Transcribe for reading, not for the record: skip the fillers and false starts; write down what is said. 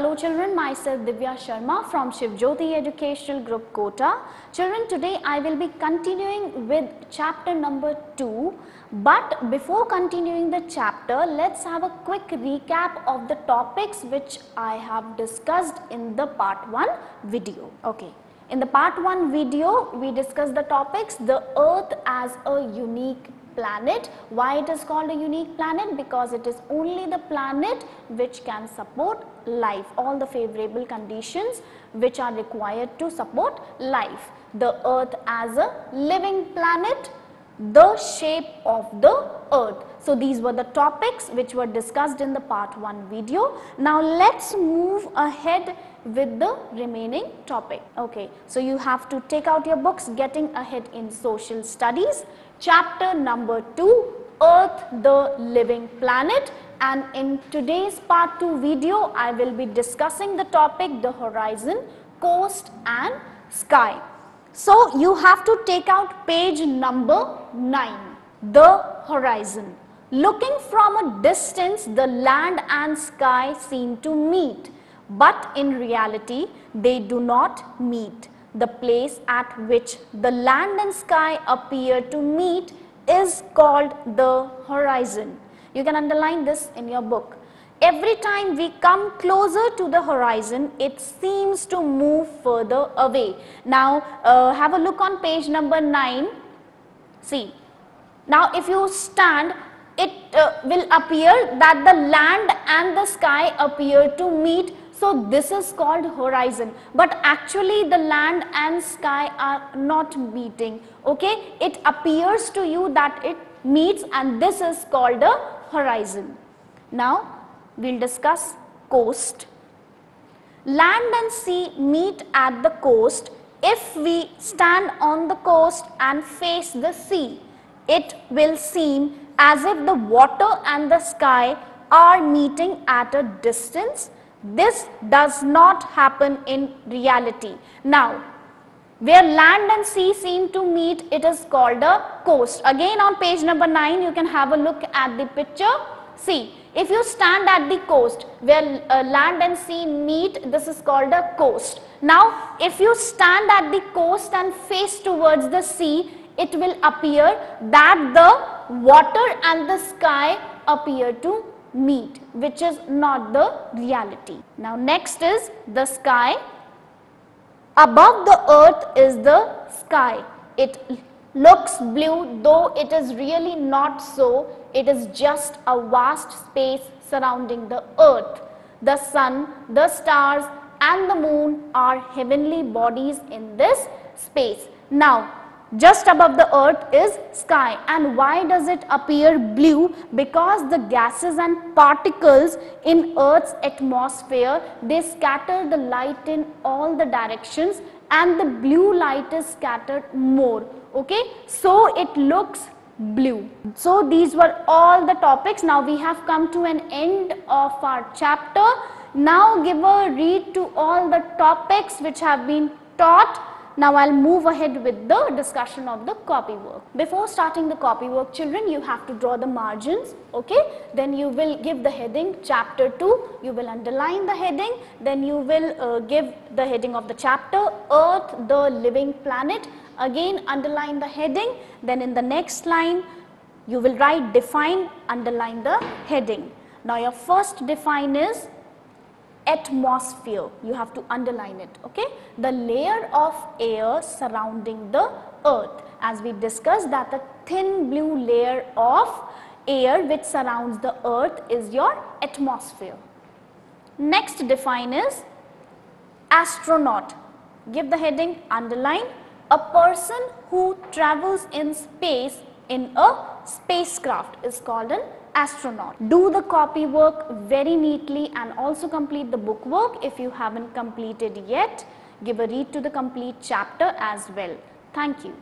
Hello children, myself Divya Sharma from Shiv Jyoti Educational Group Kota. Children, today I will be continuing with chapter number 2. But before continuing the chapter, let's have a quick recap of the topics which I have discussed in the part 1 video. Okay. In the part 1 video, we discussed the topics, the Earth as a unique planet. Why it is called a unique planet? Because it is only the planet which can support life, all the favorable conditions which are required to support life. The Earth as a living planet, the shape of the Earth. So these were the topics which were discussed in the part 1 video. Now let's move ahead with the remaining topic. Okay, so you have to take out your books, Getting Ahead in Social Studies, chapter number 2, Earth, the living planet. And in today's part 2 video, I will be discussing the topic, the horizon, coast and sky. So you have to take out page number 9, the horizon. Looking from a distance, the land and sky seem to meet, but in reality, they do not meet. The place at which the land and sky appear to meet is called the horizon. You can underline this in your book. Every time we come closer to the horizon, it seems to move further away. Now, have a look on page number 9. See, now if you stand, it will appear that the land and the sky appear to meet. So this is called horizon, but actually the land and sky are not meeting. Okay, it appears to you that it meets, and this is called a horizon. Now we'll discuss coast. Land and sea meet at the coast. If we stand on the coast and face the sea, it will seem as if the water and the sky are meeting at a distance. This does not happen in reality. Now, where land and sea seem to meet, it is called a coast. Again on page number 9, you can have a look at the picture. See, if you stand at the coast where land and sea meet, this is called a coast. Now, if you stand at the coast and face towards the sea, it will appear that the water and the sky appear to meet, which is not the reality. Now next is the sky. Above the earth is the sky. It looks blue, though it is really not so. It is just a vast space surrounding the earth. The sun, the stars and the moon are heavenly bodies in this space. Now just above the earth is sky. And why does it appear blue? Because the gases and particles in earth's atmosphere, they scatter the light in all the directions, and the blue light is scattered more. Okay, so it looks blue. So these were all the topics. Now we have come to an end of our chapter. Now give a read to all the topics which have been taught. Now I'll move ahead with the discussion of the copy work. Before starting the copy work, children, you have to draw the margins. Okay, then you will give the heading chapter 2, you will underline the heading, then you will give the heading of the chapter, Earth, the living planet. Again underline the heading, then in the next line you will write define, underline the heading. Now your first define is atmosphere. You have to underline it. Okay, the layer of air surrounding the earth. As we discussed, that the thin blue layer of air which surrounds the earth is your atmosphere. Next define is astronaut. Give the heading, underline. A person who travels in space in a spacecraft is called an astronaut. Do the copy work very neatly and also complete the book work. If you haven't completed yet, give a read to the complete chapter as well. Thank you.